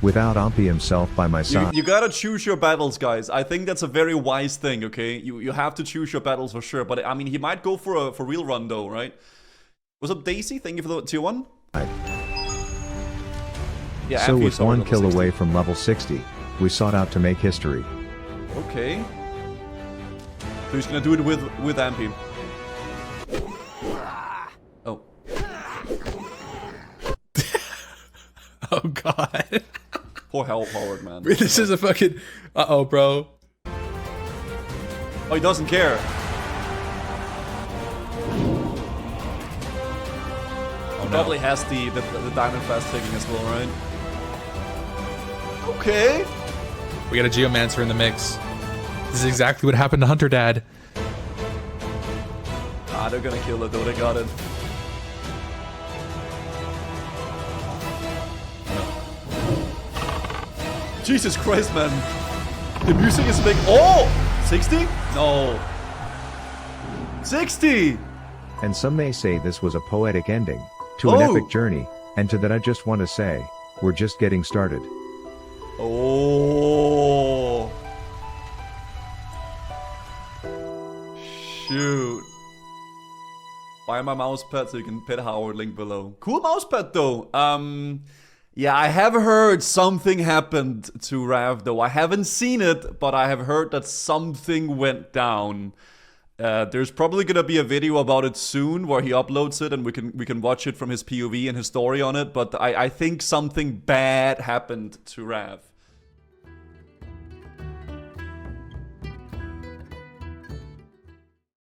Without Ampi himself by my side. You gotta choose your battles, guys. I think that's a very wise thing, okay? You have to choose your battles for sure. But I mean, he might go for a real run though, right? What's up, Daisy? Thank you for the tier 1. Yeah, So Amphi with is already one level kill 60. away from level 60, we sought out to make history. Okay. So he's gonna do it with Amphi. Oh. Oh god. Poor Howard, man. This is a fucking... Uh-oh, bro. Oh, he doesn't care. Oh, probably has the diamond fast taking as well, right? Okay. We got a Geomancer in the mix. This is exactly what happened to Hunter Dad. Ah, they're gonna kill it though, they got it. Jesus Christ, man. The music is big. Oh! 60? No. 60! And some may say this was a poetic ending to an epic journey, and to that I just want to say, we're just getting started. Oh. Shoot. Buy my mouse pad so you can pet Howard, link below. Cool mouse pad though. Yeah, I have heard something happened to Rav though. I haven't seen it, but I have heard that something went down. There's probably gonna be a video about it soon where he uploads it and we can watch it from his POV and his story on it. But I think something bad happened to Rav.